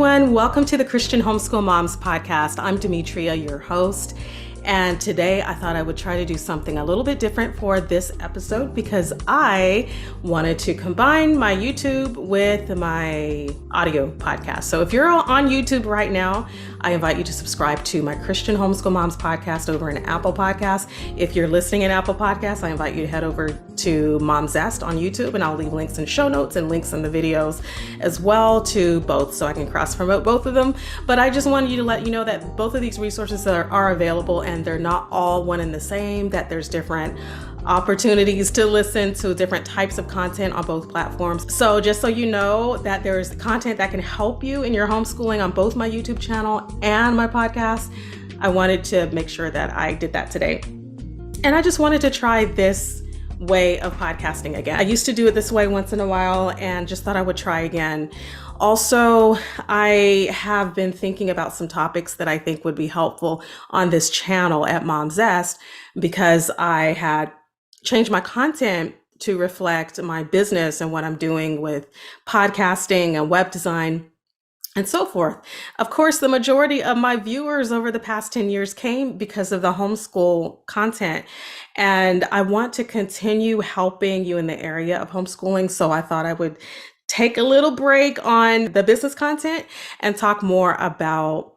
everyone. Welcome to the Christian Homeschool Moms Podcast. I'm Demetria, your host. And today I thought I would try to do something a little bit different for this episode because I wanted to combine my YouTube with my audio podcast. So if you're on YouTube right now, I invite you to subscribe to my Christian Homeschool Moms Podcast over in Apple Podcasts. If you're listening in Apple Podcasts, I invite you to head over to Mom Zest on YouTube, and I'll leave links in show notes and links in the videos as well to both so I can cross promote both of them. But I just wanted you to let you know that both of these resources are available and they're not all one and the same, that there's different opportunities to listen to different types of content on both platforms. So just so you know that there's content that can help you in your homeschooling on both my YouTube channel and my podcast, I wanted to make sure that I did that today. And I just wanted to try this way of podcasting again. I used to do it this way once in a while and just thought I would try again. Also, I have been thinking about some topics that I think would be helpful on this channel at Mom Zest because I had changed my content to reflect my business and what I'm doing with podcasting and web design and so forth. Of course, the majority of my viewers over the past 10 years came because of the homeschool content. And I want to continue helping you in the area of homeschooling. So I thought I would take a little break on the business content and talk more about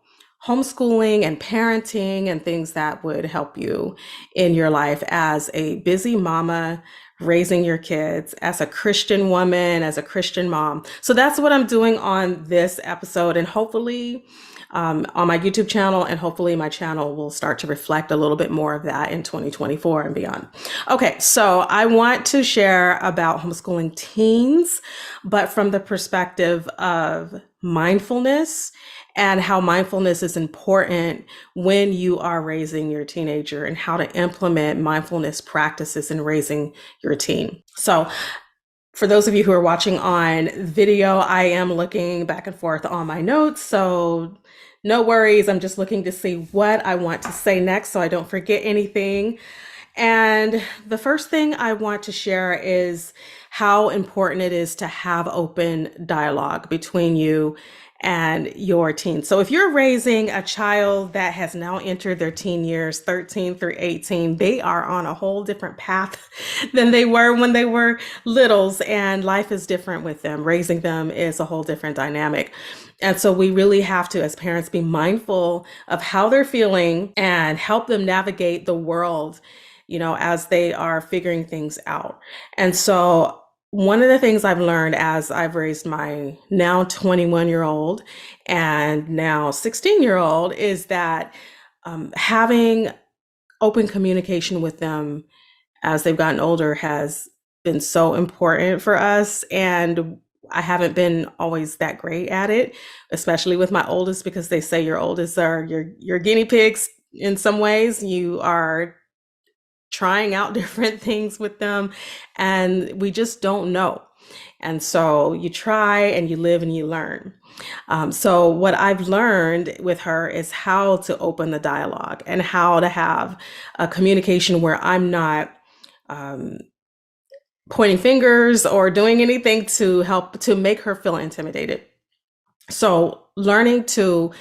homeschooling and parenting and things that would help you in your life as a busy mama, raising your kids, as a Christian woman, as a Christian mom. So that's what I'm doing on this episode, and hopefully on my YouTube channel, and hopefully my channel will start to reflect a little bit more of that in 2024 and beyond. Okay, so I want to share about homeschooling teens, but from the perspective of mindfulness and how mindfulness is important when you are raising your teenager and how to implement mindfulness practices in raising your teen. So for those of you who are watching on video, I am looking back and forth on my notes. So no worries. I'm just looking to see what I want to say next so I don't forget anything. And the first thing I want to share is how important it is to have open dialogue between you and your teen. So if you're raising a child that has now entered their teen years, 13 through 18, they are on a whole different path than they were when they were littles, and life is different with them. Raising them is a whole different dynamic. And so we really have to, as parents, be mindful of how they're feeling and help them navigate the world, as they are figuring things out. And so one of the things I've learned as I've raised my now 21-year-old and now 16-year-old is that having open communication with them as they've gotten older has been so important for us. And I haven't been always that great at it, especially with my oldest, because they say your oldest are your guinea pigs in some ways. You are trying out different things with them and we just don't know. And so you try and you live and you learn. So what I've learned with her is how to open the dialogue and how to have a communication where I'm not pointing fingers or doing anything to help to make her feel intimidated. So learning to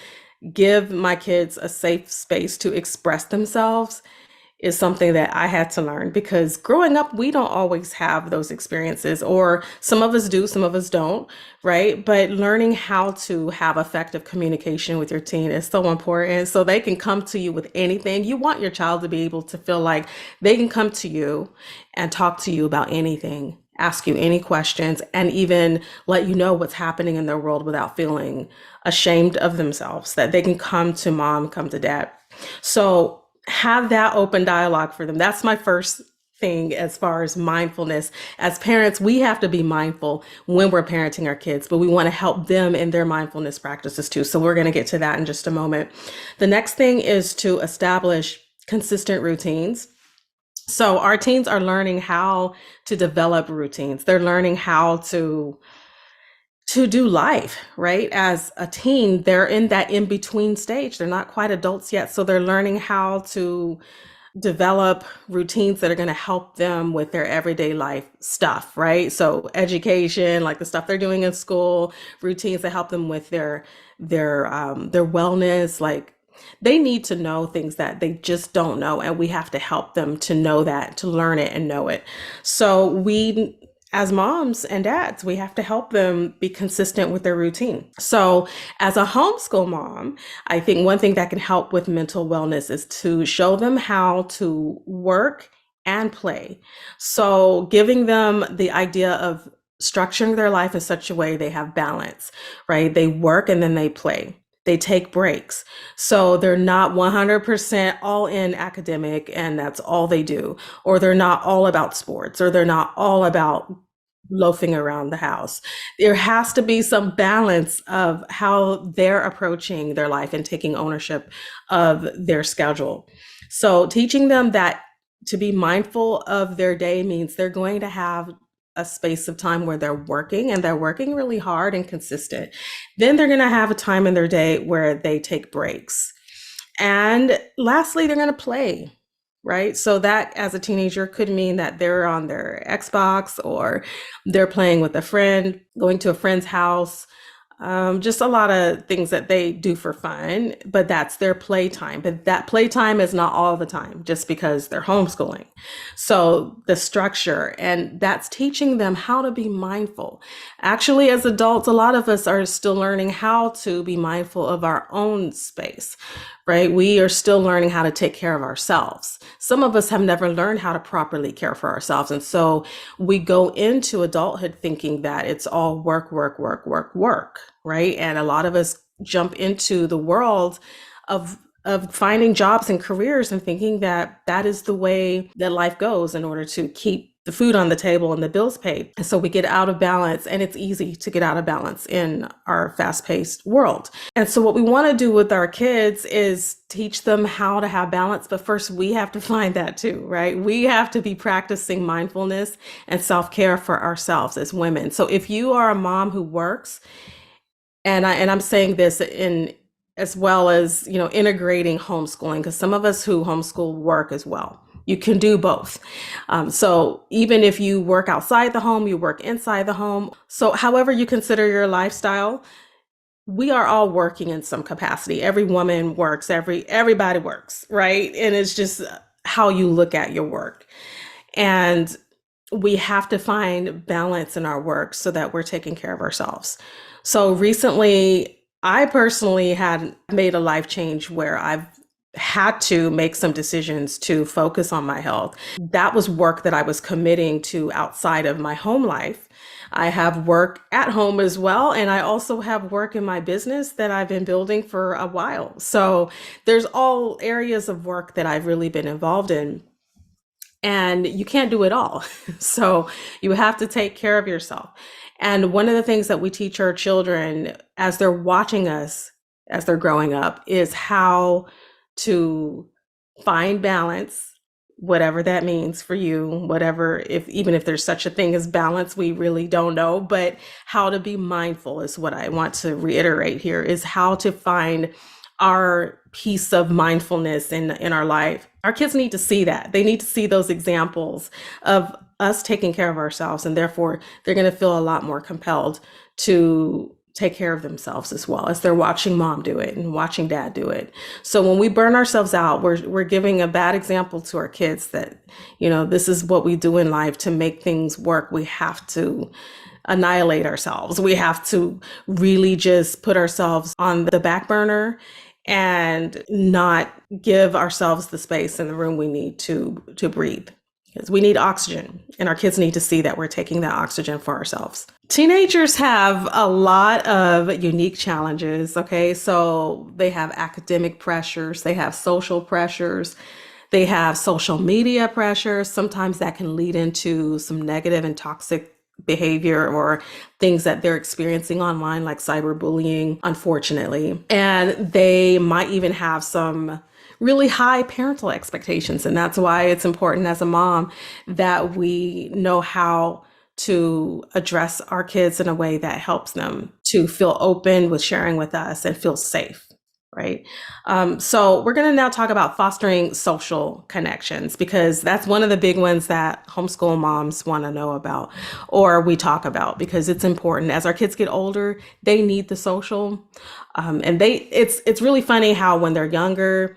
give my kids a safe space to express themselves is something that I had to learn, because growing up, we don't always have those experiences, or some of us do, some of us don't, right? But learning how to have effective communication with your teen is so important, so they can come to you with anything. You want your child to be able to feel like they can come to you and talk to you about anything, ask you any questions, and even let you know what's happening in their world without feeling ashamed of themselves, that they can come to mom, come to dad. So have that open dialogue for them. That's my first thing as far as mindfulness. As parents, we have to be mindful when we're parenting our kids, but we want to help them in their mindfulness practices too. So we're going to get to that in just a moment. The next thing is to establish consistent routines. So our teens are learning how to develop routines. They're learning how to do life, right? As a teen, they're in that in-between stage. They're not quite adults yet. So they're learning how to develop routines that are going to help them with their everyday life stuff, right? So education, like the stuff they're doing in school, routines that help them with their wellness, like they need to know things that they just don't know, and we have to help them to know that, to learn it and know it. So we, as moms and dads, we have to help them be consistent with their routine. So as a homeschool mom, I think one thing that can help with mental wellness is to show them how to work and play. So giving them the idea of structuring their life in such a way they have balance, right? They work and then they play. They take breaks. So they're not 100% all in academic and that's all they do, or they're not all about sports, or they're not all about loafing around the house. There has to be some balance of how they're approaching their life and taking ownership of their schedule. So teaching them that to be mindful of their day means they're going to have a space of time where they're working, and they're working really hard and consistent. Then they're going to have a time in their day where they take breaks. And lastly, they're going to play, right? So that as a teenager could mean that they're on their Xbox, or they're playing with a friend, going to a friend's house, just a lot of things that they do for fun, but that's their playtime. But that playtime is not all the time just because they're homeschooling. So the structure, and that's teaching them how to be mindful. Actually, as adults, a lot of us are still learning how to be mindful of our own space, right? We are still learning how to take care of ourselves. Some of us have never learned how to properly care for ourselves. And so we go into adulthood thinking that it's all work, work, work, work, work, right? And a lot of us jump into the world of finding jobs and careers and thinking that that is the way that life goes in order to keep the food on the table and the bills paid. And so we get out of balance, and it's easy to get out of balance in our fast-paced world. And so what we want to do with our kids is teach them how to have balance. But first, we have to find that too, right? We have to be practicing mindfulness and self-care for ourselves as women. So if you are a mom who works, and I'm saying this in as well as, integrating homeschooling, because some of us who homeschool work as well. You can do both. So even if you work outside the home, you work inside the home. So however you consider your lifestyle, we are all working in some capacity. Every woman works, everybody works, right? And it's just how you look at your work. And we have to find balance in our work so that we're taking care of ourselves. So recently, I personally had made a life change where I've had to make some decisions to focus on my health. That was work that I was committing to outside of my home life. I have work at home as well. And I also have work in my business that I've been building for a while. So there's all areas of work that I've really been involved in. And you can't do it all. So you have to take care of yourself. And one of the things that we teach our children as they're watching us, as they're growing up, is how to find balance, whatever that means for you, whatever, even if there's such a thing as balance, we really don't know, but how to be mindful is what I want to reiterate here, is how to find our piece of mindfulness in our life. Our kids need to see that. They need to see those examples of us taking care of ourselves, and therefore they're going to feel a lot more compelled to take care of themselves as well, as they're watching mom do it and watching dad do it. So when we burn ourselves out, we're giving a bad example to our kids that, this is what we do in life to make things work. We have to annihilate ourselves. We have to really just put ourselves on the back burner and not give ourselves the space in the room we need to breathe. Because we need oxygen, and our kids need to see that we're taking that oxygen for ourselves. Teenagers have a lot of unique challenges, okay? So they have academic pressures, they have social pressures, they have social media pressures. Sometimes that can lead into some negative and toxic behavior or things that they're experiencing online, like cyberbullying, unfortunately. And they might even have some really high parental expectations. And that's why it's important as a mom that we know how to address our kids in a way that helps them to feel open with sharing with us and feel safe, right? So we're going to now talk about fostering social connections because that's one of the big ones that homeschool moms want to know about or we talk about because it's important. As our kids get older, they need the social. And it's really funny how when they're younger,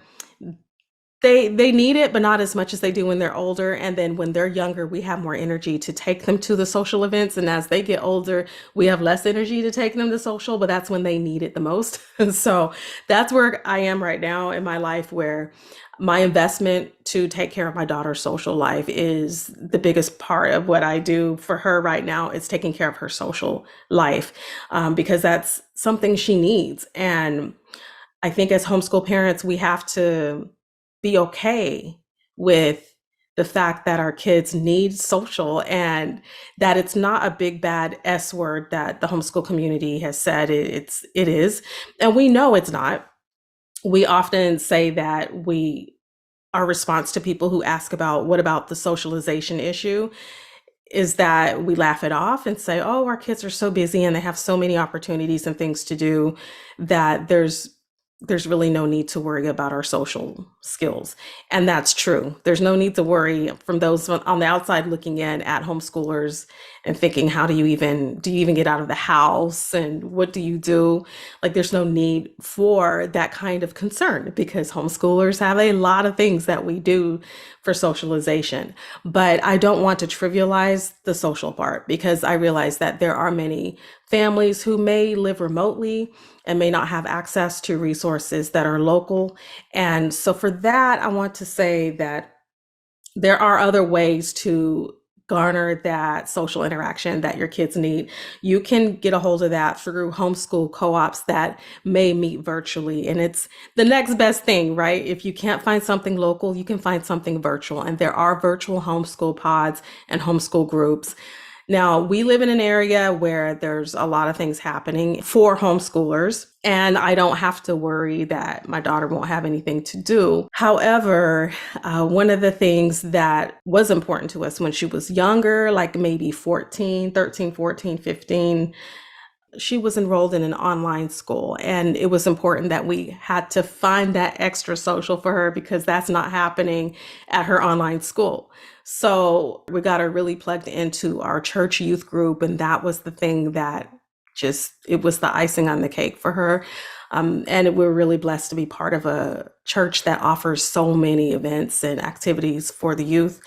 they need it, but not as much as they do when they're older. And then when they're younger, we have more energy to take them to the social events. And as they get older, we have less energy to take them to social, but that's when they need it the most. And so that's where I am right now in my life, where my investment to take care of my daughter's social life is the biggest part of what I do for her right now. Is taking care of her social life because that's something she needs. And I think as homeschool parents, we have to be okay with the fact that our kids need social and that it's not a big bad S word that the homeschool community has said it is. And we know it's not. We often say that our response to people who ask about what about the socialization issue is that we laugh it off and say, oh, our kids are so busy and they have so many opportunities and things to do that there's really no need to worry about our social skills. And that's true. There's no need to worry from those on the outside looking in at homeschoolers and thinking, how do you even get out of the house and what do you do? Like there's no need for that kind of concern because homeschoolers have a lot of things that we do for socialization. But I don't want to trivialize the social part because I realize that there are many families who may live remotely and may not have access to resources that are local. And so for that, I want to say that there are other ways to garner that social interaction that your kids need. You can get a hold of that through homeschool co-ops that may meet virtually. And it's the next best thing, right? If you can't find something local, you can find something virtual. And there are virtual homeschool pods and homeschool groups. Now, we live in an area where there's a lot of things happening for homeschoolers, and I don't have to worry that my daughter won't have anything to do. However, one of the things that was important to us when she was younger, like maybe 14, 13, 14, 15, she was enrolled in an online school, and it was important that we had to find that extra social for her because that's not happening at her online school. So we got her really plugged into our church youth group, and that was the thing that it was the icing on the cake for her. And we're really blessed to be part of a church that offers so many events and activities for the youth.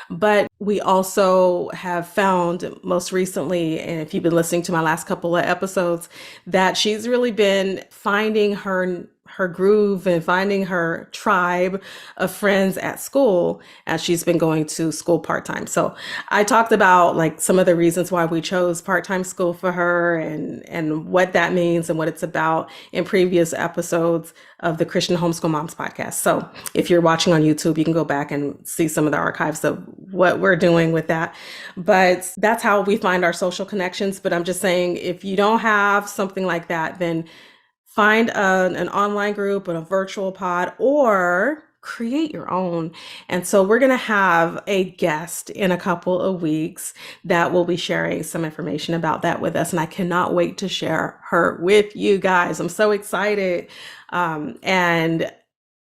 But we also have found most recently, and if you've been listening to my last couple of episodes, that she's really been finding her groove and finding her tribe of friends at school as she's been going to school part-time. So I talked about like some of the reasons why we chose part-time school for her and what that means and what it's about in previous episodes of the Christian Homeschool Moms Podcast. So if you're watching on YouTube, you can go back and see some of the archives of what we're doing with that. But that's how we find our social connections. But I'm just saying, if you don't have something like that, then find an online group and a virtual pod or create your own. And so we're going to have a guest in a couple of weeks that will be sharing some information about that with us. And I cannot wait to share her with you guys. I'm so excited. And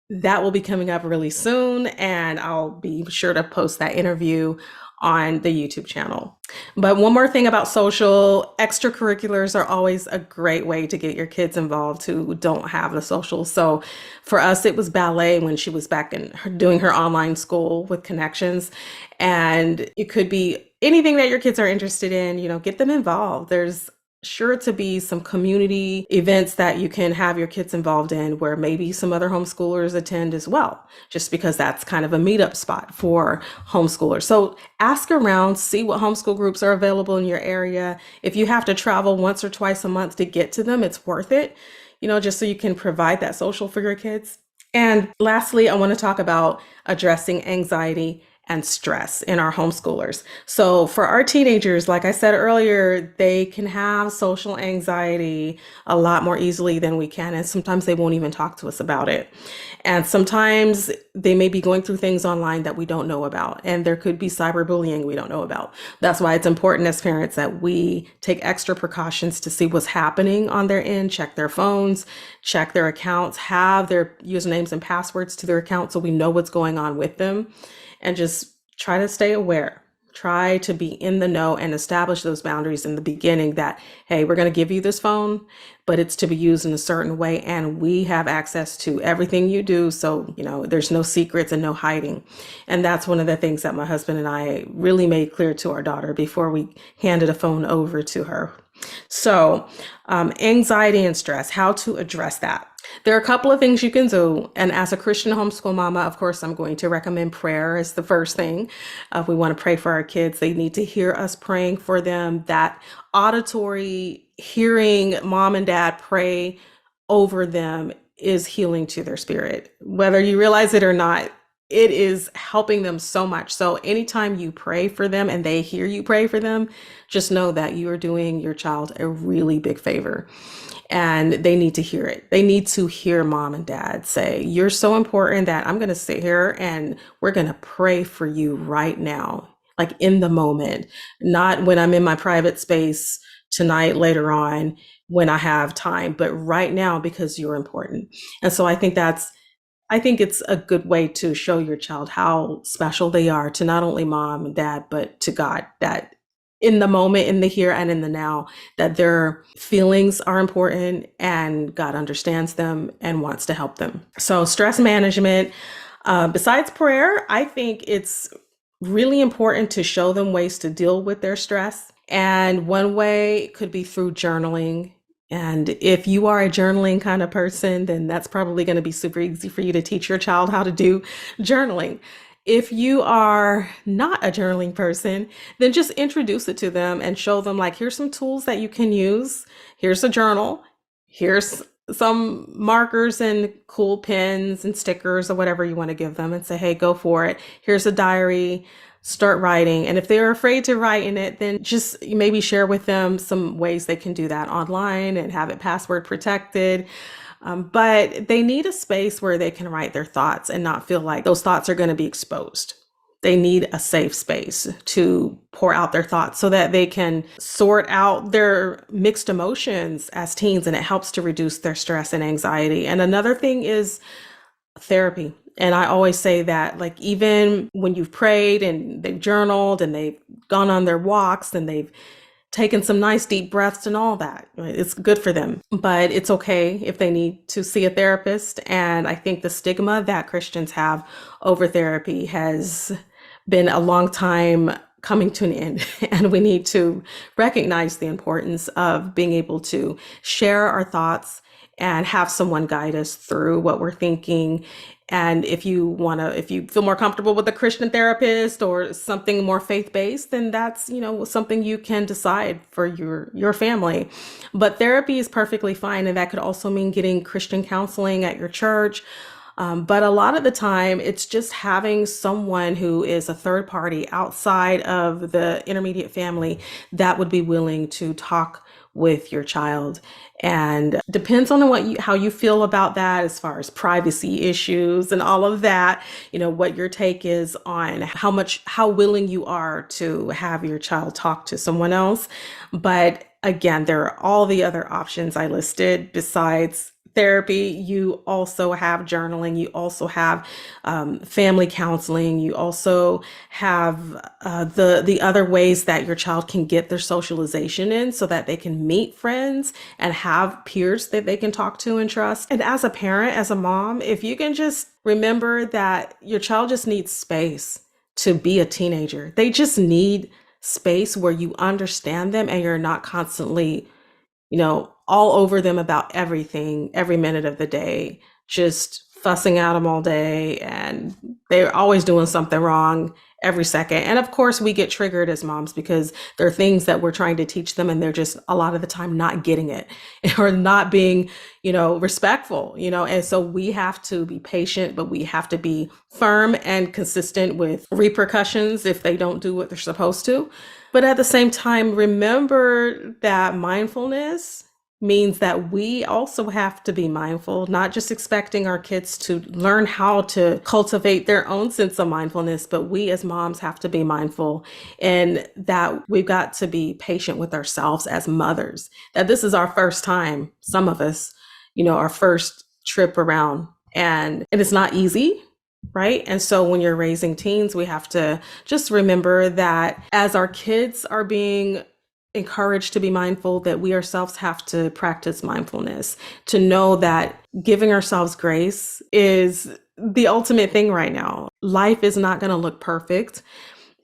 that will be coming up really soon. And I'll be sure to post that interview on the YouTube channel. But one more thing about social, extracurriculars are always a great way to get your kids involved who don't have the social. So for us, it was ballet when she was back in doing her online school with Connections. And it could be anything that your kids are interested in, get them involved. There's sure to be some community events that you can have your kids involved in where maybe some other homeschoolers attend as well, just because that's kind of a meetup spot for homeschoolers. So ask around, see what homeschool groups are available in your area. If you have to travel once or twice a month to get to them, it's worth it, just so you can provide that social for your kids. And lastly, I want to talk about addressing anxiety and stress in our homeschoolers. So for our teenagers, like I said earlier, they can have social anxiety a lot more easily than we can. And sometimes they won't even talk to us about it. And sometimes they may be going through things online that we don't know about. And there could be cyberbullying we don't know about. That's why it's important as parents that we take extra precautions to see what's happening on their end, check their phones, check their accounts, have their usernames and passwords to their account so we know what's going on with them, and just try to stay aware. Try to be in the know and establish those boundaries in the beginning that, hey, we're going to give you this phone, but it's to be used in a certain way. And we have access to everything you do. So, there's no secrets and no hiding. And that's one of the things that my husband and I really made clear to our daughter before we handed a phone over to her. So, anxiety and stress, how to address that. There are a couple of things you can do. And as a Christian homeschool mama, of course, I'm going to recommend prayer as the first thing. We want to pray for our kids. They need to hear us praying for them. That auditory hearing mom and dad pray over them is healing to their spirit. Whether you realize it or not, it is helping them so much. So anytime you pray for them and they hear you pray for them, just know that you are doing your child a really big favor. And they need to hear it. They need to hear mom and dad say, you're so important that I'm going to sit here and we're going to pray for you right now, like in the moment, not when I'm in my private space tonight, later on, when I have time, but right now because you're important. And so I think it's a good way to show your child how special they are to not only mom and dad, but to God, that in the moment, in the here and in the now, that their feelings are important and God understands them and wants to help them. So stress management, besides prayer, I think it's really important to show them ways to deal with their stress. And one way could be through journaling. And if you are a journaling kind of person, then that's probably going to be super easy for you to teach your child how to do journaling. If you are not a journaling person, then just introduce it to them and show them, like, here's some tools that you can use. Here's a journal. Here's some markers and cool pens and stickers or whatever you want to give them, and say, hey, go for it. Here's a diary. Start writing. And if they're afraid to write in it, then just maybe share with them some ways they can do that online and have it password protected. But they need a space where they can write their thoughts and not feel like those thoughts are going to be exposed. They need a safe space to pour out their thoughts so that they can sort out their mixed emotions as teens, and it helps to reduce their stress and anxiety. And another thing is therapy. And I always say that, like, even when you've prayed and they've journaled and they've gone on their walks and they've taken some nice deep breaths and all that, it's good for them. But it's okay if they need to see a therapist. And I think the stigma that Christians have over therapy has been a long time coming to an end. And we need to recognize the importance of being able to share our thoughts and have someone guide us through what we're thinking. And if you feel more comfortable with a Christian therapist or something more faith-based, then that's, something you can decide for your family. But therapy is perfectly fine. And that could also mean getting Christian counseling at your church. But a lot of the time, it's just having someone who is a third party outside of the intermediate family that would be willing to talk with your child. And depends on how you feel about that, as far as privacy issues and all of that, what your take is on how willing you are to have your child talk to someone else. But again, there are all the other options I listed besides therapy. You also have journaling. You also have family counseling. You also have the other ways that your child can get their socialization in, so that they can meet friends and have peers that they can talk to and trust. And as a parent, as a mom, if you can just remember that your child just needs space to be a teenager. They just need space where you understand them and you're not constantly all over them about everything, every minute of the day, just fussing at them all day, and they're always doing something wrong every second. And of course, we get triggered as moms because there are things that we're trying to teach them and they're just a lot of the time not getting it or not being, respectful, and so we have to be patient, but we have to be firm and consistent with repercussions if they don't do what they're supposed to. But at the same time, remember that mindfulness means that we also have to be mindful, not just expecting our kids to learn how to cultivate their own sense of mindfulness, but we as moms have to be mindful, and that we've got to be patient with ourselves as mothers, that this is our first time, some of us, our first trip around, and it's not easy. Right. And so when you're raising teens, we have to just remember that as our kids are being encouraged to be mindful, that we ourselves have to practice mindfulness, to know that giving ourselves grace is the ultimate thing right now. Life is not going to look perfect,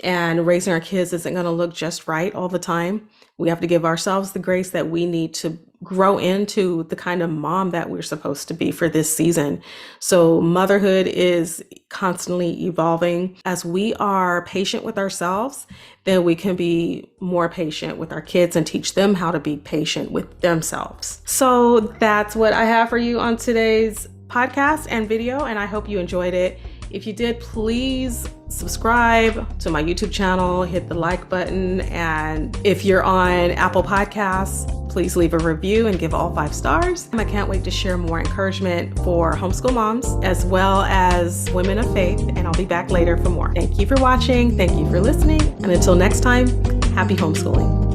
and raising our kids isn't going to look just right all the time. We have to give ourselves the grace that we need to grow into the kind of mom that we're supposed to be for this season. So motherhood is constantly evolving. As we are patient with ourselves, then we can be more patient with our kids and teach them how to be patient with themselves. So that's what I have for you on today's podcast and video, and I hope you enjoyed it. If you did, please subscribe to my YouTube channel, hit the like button, and if you're on Apple Podcasts, please leave a review and give all 5 stars. I can't wait to share more encouragement for homeschool moms as well as women of faith, and I'll be back later for more. Thank you for watching. Thank you for listening. And until next time, happy homeschooling.